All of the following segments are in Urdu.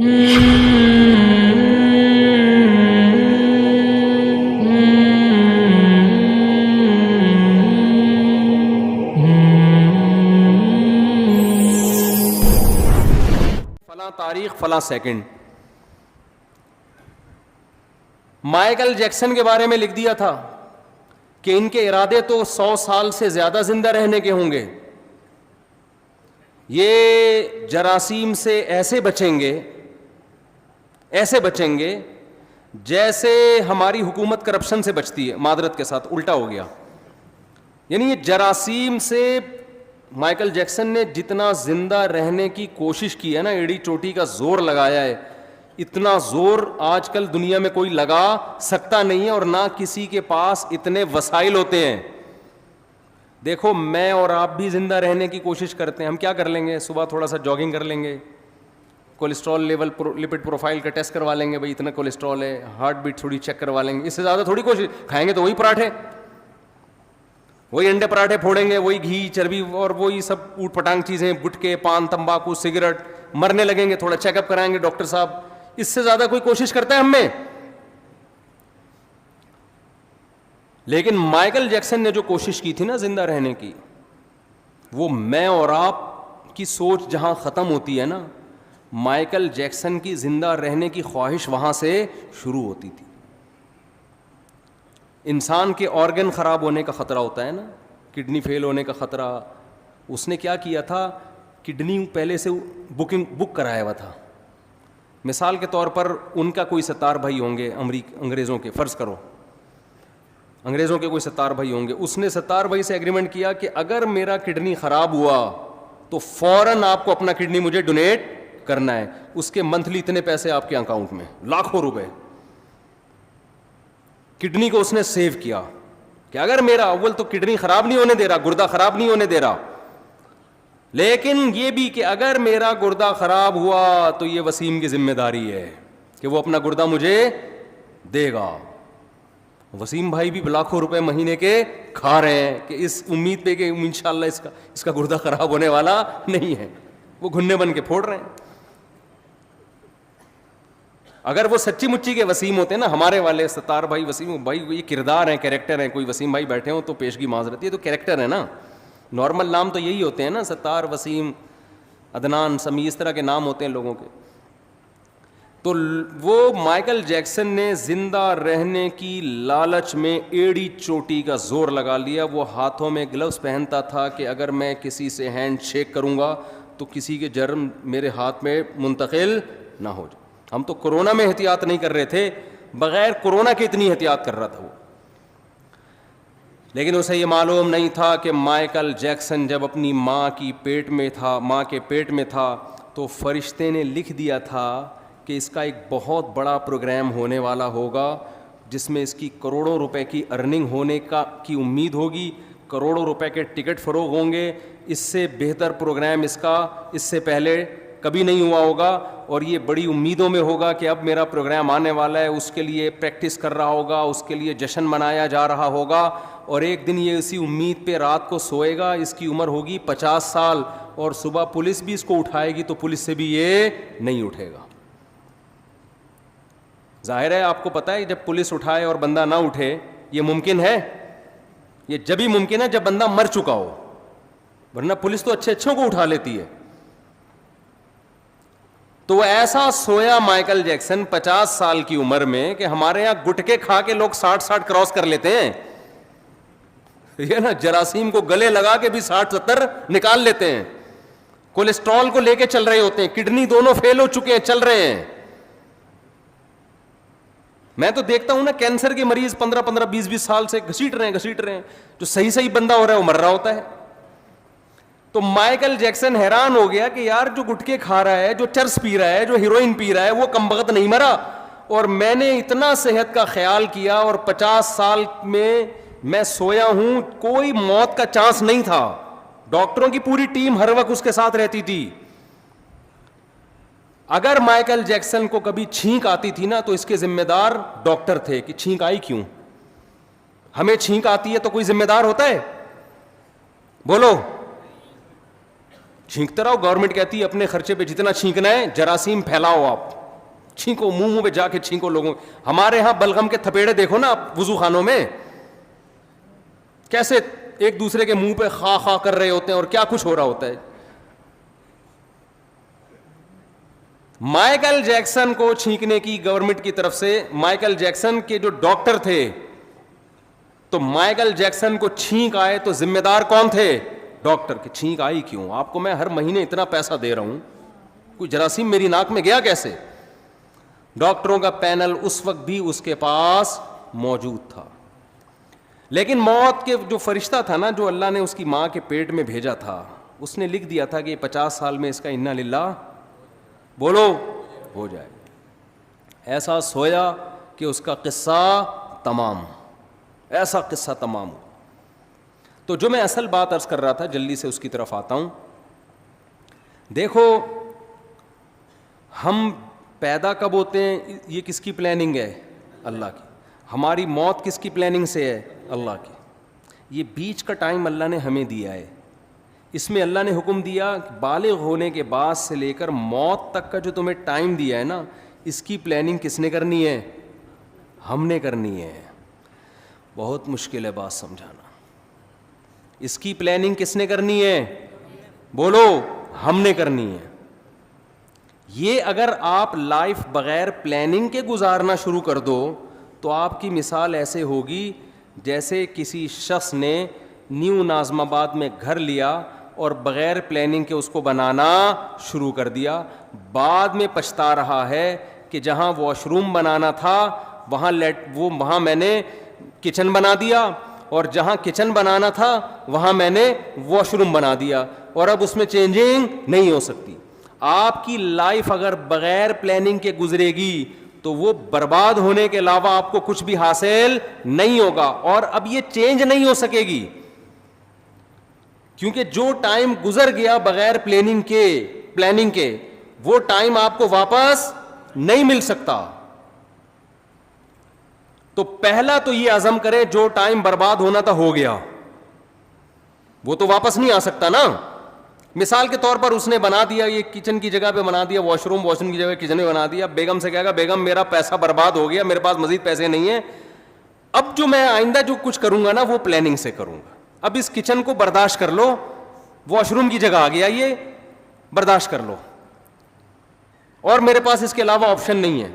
فلاں تاریخ فلاں سیکنڈ. مائیکل جیکسن کے بارے میں لکھ دیا تھا کہ ان کے ارادے تو 100 سال سے زیادہ زندہ رہنے کے ہوں گے. یہ جراثیم سے ایسے بچیں گے جیسے ہماری حکومت کرپشن سے بچتی ہے. معذرت کے ساتھ الٹا ہو گیا. یعنی یہ جراثیم سے مائیکل جیکسن نے جتنا زندہ رہنے کی کوشش کی ہے نا, ایڑی چوٹی کا زور لگایا ہے, اتنا زور آج کل دنیا میں کوئی لگا سکتا نہیں ہے, اور نہ کسی کے پاس اتنے وسائل ہوتے ہیں. دیکھو میں اور آپ بھی زندہ رہنے کی کوشش کرتے ہیں. ہم کیا کر لیں گے؟ صبح تھوڑا سا جاگنگ کر لیں گے, کولیسٹرول لیول لپڈ پروفائل کا ٹیسٹ کروا لیں گے, بھائی اتنا کولیسٹرول ہے, ہارٹ بیٹ تھوڑی چیک کروا لیں گے. اس سے زیادہ تھوڑی کوشش. کھائیں گے تو وہی پراٹھے, وہی انڈے پراٹھے پھوڑیں گے, وہی گھی چربی اور وہی سب اوٹ پٹانگ چیزیں, گٹکے پان تمباکو سگریٹ. مرنے لگیں گے, تھوڑا چیک اپ کرائیں گے ڈاکٹر صاحب. اس سے زیادہ کوئی کوشش کرتا ہے ہم میں؟ لیکن مائیکل جیکسن نے جو کوشش کی تھی نا زندہ رہنے کی, وہ میں اور آپ کی سوچ جہاں ختم ہوتی ہے نا, مائیکل جیکسن کی زندہ رہنے کی خواہش وہاں سے شروع ہوتی تھی. انسان کے آرگن خراب ہونے کا خطرہ ہوتا ہے نا, کڈنی فیل ہونے کا خطرہ. اس نے کیا کیا تھا, کڈنی پہلے سے بک کرایا ہوا تھا. مثال کے طور پر ان کا کوئی 70 بھائی ہوں گے انگریزوں کے, فرض کرو انگریزوں کے کوئی 70 بھائی ہوں گے. اس نے 70 بھائی سے ایگریمنٹ کیا کہ اگر میرا کڈنی خراب ہوا تو فوراً آپ کو اپنا کڈنی مجھے ڈونیٹ کرنا ہے. اس کے منتھلی اتنے پیسے آپ کے اکاؤنٹ میں, لاکھوں روپے. کڈنی کو اس نے سیو کیا کہ اگر میرا, اول تو کڈنی خراب نہیں ہونے دے رہا, گردہ خراب نہیں ہونے دے رہا, لیکن یہ بھی کہ اگر میرا گردہ خراب ہوا تو یہ وسیم کی ذمہ داری ہے کہ وہ اپنا گردہ مجھے دے گا. وسیم بھائی بھی لاکھوں روپے مہینے کے کھا رہے ہیں کہ اس امید پہ کہ انشاءاللہ اس کا گردہ خراب ہونے والا نہیں ہے. وہ گھنے بن کے پھوڑ رہے ہیں. اگر وہ سچی مچی کے وسیم ہوتے ہیں نا, ہمارے والے 70 بھائی وسیم بھائی, یہ کردار ہیں, کیریکٹر ہیں. کوئی وسیم بھائی بیٹھے ہوں تو پیشگی معذرت, یہ تو کیریکٹر ہے نا. نارمل نام تو یہی ہوتے ہیں نا, 70 وسیم عدنان سمی, اس طرح کے نام ہوتے ہیں لوگوں کے. تو وہ مائیکل جیکسن نے زندہ رہنے کی لالچ میں ایڑی چوٹی کا زور لگا لیا. وہ ہاتھوں میں گلوز پہنتا تھا کہ اگر میں کسی سے ہینڈ شیک کروں گا تو کسی کے جرم میرے ہاتھ میں منتقل نہ ہو جائے. ہم تو کورونا میں احتیاط نہیں کر رہے تھے, بغیر کورونا کے اتنی احتیاط کر رہا تھا وہ. لیکن اسے یہ معلوم نہیں تھا کہ مائیکل جیکسن جب اپنی ماں کے پیٹ میں تھا تو فرشتے نے لکھ دیا تھا کہ اس کا ایک بہت بڑا پروگرام ہونے والا ہوگا جس میں اس کی کروڑوں روپے کی ارننگ ہونے کی امید ہوگی, کروڑوں روپے کے ٹکٹ فروغ ہوں گے. اس سے بہتر پروگرام اس کا اس سے پہلے کبھی نہیں ہوا ہوگا, اور یہ بڑی امیدوں میں ہوگا کہ اب میرا پروگرام آنے والا ہے. اس کے لیے پریکٹس کر رہا ہوگا, اس کے لیے جشن منایا جا رہا ہوگا, اور ایک دن یہ اسی امید پہ رات کو سوئے گا. اس کی عمر ہوگی 50 سال, اور صبح پولیس بھی اس کو اٹھائے گی تو پولیس سے بھی یہ نہیں اٹھے گا. ظاہر ہے آپ کو پتہ ہے جب پولیس اٹھائے اور بندہ نہ اٹھے, یہ ممکن ہے؟ یہ جبھی ممکن ہے جب بندہ مر چکا ہو, ورنہ پولیس تو اچھوں کو اٹھا لیتی ہے. تو ایسا سویا مائیکل جیکسن 50 سال کی عمر میں کہ ہمارے یہاں گٹکے کھا کے لوگ 60 کراس کر لیتے ہیں, یہ نا جراثیم کو گلے لگا کے بھی 60-70 نکال لیتے ہیں. کولیسٹرول کو لے کے چل رہے ہوتے ہیں, کڈنی دونوں فیل ہو چکے ہیں, چل رہے ہیں. میں تو دیکھتا ہوں نا کینسر کے مریض 15 20 سال سے گھسیٹ رہے ہیں. جو صحیح بندہ ہو رہا ہے وہ مر رہا ہوتا ہے. تو مائیکل جیکسن حیران ہو گیا کہ یار جو گٹکے کھا رہا ہے, جو چرس پی رہا ہے, جو ہیروئن پی رہا ہے, وہ کمبخت نہیں مرا, اور میں نے اتنا صحت کا خیال کیا, اور 50 سال میں سویا ہوں, کوئی موت کا چانس نہیں تھا. ڈاکٹروں کی پوری ٹیم ہر وقت اس کے ساتھ رہتی تھی. اگر مائیکل جیکسن کو کبھی چھینک آتی تھی نا تو اس کے ذمہ دار ڈاکٹر تھے کہ چھینک آئی کیوں. ہمیں چھینک آتی ہے تو کوئی ذمہ دار ہوتا ہے؟ بولو. چھینکتے رہو, گورنمنٹ کہتی ہے اپنے خرچے پہ جتنا چھینکنا ہے جراثیم پھیلاؤ آپ. چھینکو, منہ پہ جا کے چھینکو لوگوں. ہمارے ہاں بلغم کے تھپیڑے دیکھو نا وضو خانوں میں, کیسے ایک دوسرے کے منہ پہ خا خا کر رہے ہوتے ہیں اور کیا کچھ ہو رہا ہوتا ہے. مائیکل جیکسن کو چھینکنے کی گورنمنٹ کی طرف سے, مائیکل جیکسن کے جو ڈاکٹر تھے, تو مائیکل جیکسن کو چھینک آئے تو ذمہ دار کون تھے؟ ڈاکٹر. کی چھینک آئی کیوں؟ آپ کو میں ہر مہینے اتنا پیسہ دے رہا ہوں, کوئی جراثیم میری ناک میں گیا کیسے؟ ڈاکٹروں کا پینل اس وقت بھی اس کے پاس موجود تھا. لیکن موت کے جو فرشتہ تھا نا, جو اللہ نے اس کی ماں کے پیٹ میں بھیجا تھا, اس نے لکھ دیا تھا کہ 50 سال میں اس کا انا للہ بولو ہو جائے. ایسا سویا کہ اس کا قصہ تمام, ایسا قصہ تمام ہو. تو جو میں اصل بات عرض کر رہا تھا, جلدی سے اس کی طرف آتا ہوں. دیکھو ہم پیدا کب ہوتے ہیں, یہ کس کی پلاننگ ہے؟ اللہ کی. ہماری موت کس کی پلاننگ سے ہے؟ اللہ کی. یہ بیچ کا ٹائم اللہ نے ہمیں دیا ہے. اس میں اللہ نے حکم دیا بالغ ہونے کے بعد سے لے کر موت تک کا جو تمہیں ٹائم دیا ہے نا, اس کی پلاننگ کس نے کرنی ہے؟ ہم نے کرنی ہے. بہت مشکل ہے بات سمجھانا. اس کی پلاننگ کس نے کرنی ہے؟ بولو, ہم نے کرنی ہے. یہ اگر آپ لائف بغیر پلاننگ کے گزارنا شروع کر دو تو آپ کی مثال ایسے ہوگی جیسے کسی شخص نے نیو ناظم آباد میں گھر لیا اور بغیر پلاننگ کے اس کو بنانا شروع کر دیا. بعد میں پچھتا رہا ہے کہ جہاں واش روم بنانا تھا وہاں میں نے کچن بنا دیا, اور جہاں کچن بنانا تھا وہاں میں نے واش روم بنا دیا, اور اب اس میں چینجنگ نہیں ہو سکتی. آپ کی لائف اگر بغیر پلاننگ کے گزرے گی تو وہ برباد ہونے کے علاوہ آپ کو کچھ بھی حاصل نہیں ہوگا, اور اب یہ چینج نہیں ہو سکے گی, کیونکہ جو ٹائم گزر گیا بغیر پلاننگ کے وہ ٹائم آپ کو واپس نہیں مل سکتا. تو پہلا تو یہ عزم کرے جو ٹائم برباد ہونا تھا ہو گیا, وہ تو واپس نہیں آ سکتا نا. مثال کے طور پر اس نے بنا دیا, یہ کچن کی جگہ پہ بنا دیا واش روم کی جگہ کچن میں بنا دیا. بیگم سے کہے گا بیگم میرا پیسہ برباد ہو گیا, میرے پاس مزید پیسے نہیں ہیں, اب جو میں آئندہ جو کچھ کروں گا نا وہ پلاننگ سے کروں گا. اب اس کچن کو برداشت کر لو, واش روم کی جگہ آ گیا, یہ برداشت کر لو, اور میرے پاس اس کے علاوہ آپشن نہیں ہے.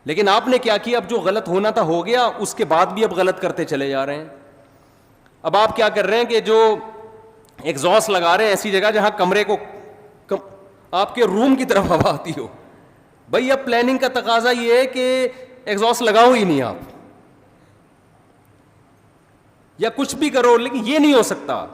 لیکن آپ نے کیا کیا, اب جو غلط ہونا تھا ہو گیا, اس کے بعد بھی اب غلط کرتے چلے جا رہے ہیں. اب آپ کیا کر رہے ہیں کہ جو ایگزاسٹ لگا رہے ہیں ایسی جگہ جہاں کمرے کو آپ کے روم کی طرف ہوا آتی ہو. بھائی اب پلاننگ کا تقاضا یہ ہے کہ ایگزاسٹ لگاؤ ہی نہیں آپ, یا کچھ بھی کرو, لیکن یہ نہیں ہو سکتا.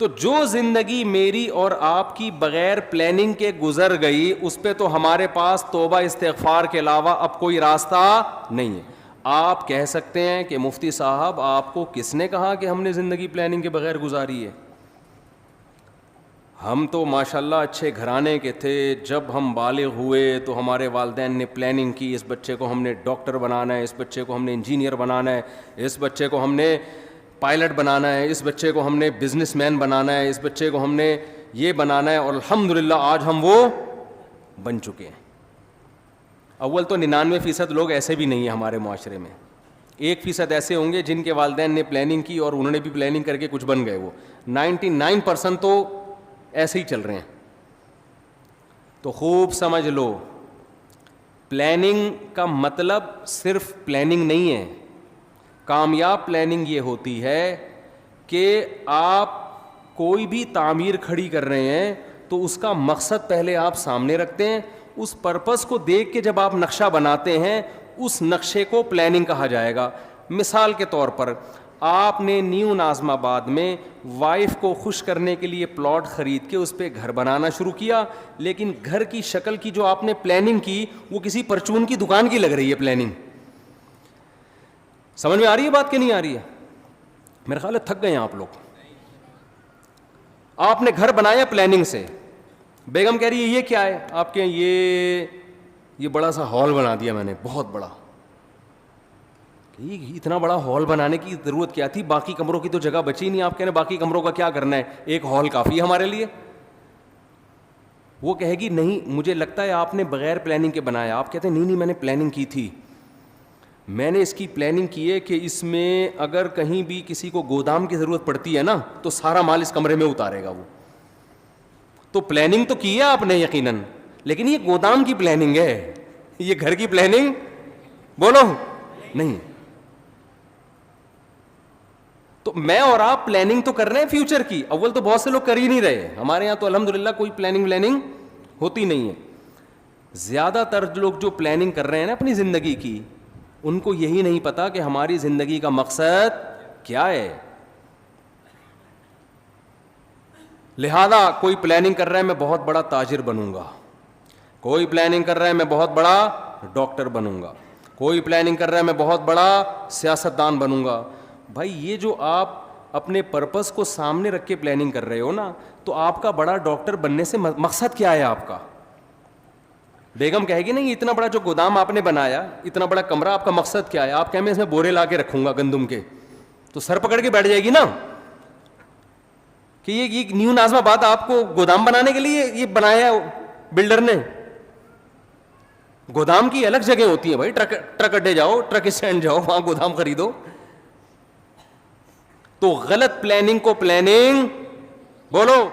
تو جو زندگی میری اور آپ کی بغیر پلاننگ کے گزر گئی, اس پہ تو ہمارے پاس توبہ استغفار کے علاوہ اب کوئی راستہ نہیں ہے. آپ کہہ سکتے ہیں کہ مفتی صاحب آپ کو کس نے کہا کہ ہم نے زندگی پلاننگ کے بغیر گزاری ہے؟ ہم تو ماشاءاللہ اچھے گھرانے کے تھے, جب ہم بالغ ہوئے تو ہمارے والدین نے پلاننگ کی, اس بچے کو ہم نے ڈاکٹر بنانا ہے, اس بچے کو ہم نے انجینئر بنانا ہے, اس بچے کو ہم نے پائلٹ بنانا ہے, اس بچے کو ہم نے بزنس مین بنانا ہے, اس بچے کو ہم نے یہ بنانا ہے, اور الحمدللہ آج ہم وہ بن چکے ہیں. اول تو 99% لوگ ایسے بھی نہیں ہیں ہمارے معاشرے میں, 1% ایسے ہوں گے جن کے والدین نے پلاننگ کی اور انہوں نے بھی پلاننگ کر کے کچھ بن گئے. وہ 99% تو ایسے ہی چل رہے ہیں. تو خوب سمجھ لو, پلاننگ کا مطلب صرف پلاننگ نہیں ہے. کامیاب پلاننگ یہ ہوتی ہے کہ آپ کوئی بھی تعمیر کھڑی کر رہے ہیں تو اس کا مقصد پہلے آپ سامنے رکھتے ہیں, اس پرپس کو دیکھ کے جب آپ نقشہ بناتے ہیں اس نقشے کو پلاننگ کہا جائے گا. مثال کے طور پر آپ نے نیو ناظم آباد میں وائف کو خوش کرنے کے لیے پلاٹ خرید کے اس پہ گھر بنانا شروع کیا, لیکن گھر کی شکل کی جو آپ نے پلاننگ کی وہ کسی پرچون کی دکان کی لگ رہی ہے پلاننگ. سمجھ میں آ رہی ہے بات کہ نہیں آ رہی ہے؟ میرے خیال ہے تھک گئے ہیں آپ لوگ. آپ نے گھر بنایا پلاننگ سے, بیگم کہہ رہی ہے یہ کیا ہے آپ کے, یہ بڑا سا ہال بنا دیا میں نے, بہت بڑا. اتنا بڑا ہال بنانے کی ضرورت کیا تھی, باقی کمروں کی تو جگہ بچی نہیں. آپ کہہ رہے ہیں باقی کمروں کا کیا کرنا ہے, ایک ہال کافی ہے ہمارے لیے. وہ کہے گی نہیں مجھے لگتا ہے آپ نے بغیر پلاننگ کے بنایا. آپ کہتے ہیں نہیں میں نے پلاننگ کی تھی, میں نے اس کی پلاننگ کی ہے کہ اس میں اگر کہیں بھی کسی کو گودام کی ضرورت پڑتی ہے نا تو سارا مال اس کمرے میں اتارے گا وہ. تو پلاننگ تو کی ہے آپ نے یقیناً, لیکن یہ گودام کی پلاننگ ہے, یہ گھر کی پلاننگ بولو نہیں. تو میں اور آپ پلاننگ تو کر رہے ہیں فیوچر کی, اول تو بہت سے لوگ کر ہی نہیں رہے. ہمارے یہاں تو الحمدللہ کوئی پلاننگ ہوتی نہیں ہے. زیادہ تر لوگ جو پلاننگ کر رہے ہیں نا اپنی زندگی کی, ان کو یہی نہیں پتا کہ ہماری زندگی کا مقصد کیا ہے. لہذا کوئی پلاننگ کر رہا ہے میں بہت بڑا تاجر بنوں گا, کوئی پلاننگ کر رہا ہے میں بہت بڑا ڈاکٹر بنوں گا, کوئی پلاننگ کر رہا ہے میں بہت بڑا سیاستدان بنوں گا. بھائی یہ جو آپ اپنے پرپس کو سامنے رکھ کے پلاننگ کر رہے ہو نا, تو آپ کا بڑا ڈاکٹر بننے سے مقصد کیا ہے آپ کا؟ بیگم کہے گی نہیں اتنا بڑا جو گودام آپ نے بنایا, اتنا بڑا کمرہ, آپ کا مقصد کیا ہے؟ آپ کہیں میں اس میں بورے لا کے رکھوں گا گندم کے, تو سر پکڑ کے بیٹھ جائے گی نا کہ یہ نیو نازم آباد آپ کو گودام بنانے کے لیے یہ بنایا بلڈر نے. گودام کی الگ جگہ ہوتی ہے بھائی, ٹرک اڈے جاؤ, ٹرک اسٹینڈ جاؤ, وہاں گودام خریدو. تو غلط پلاننگ کو پلاننگ بولو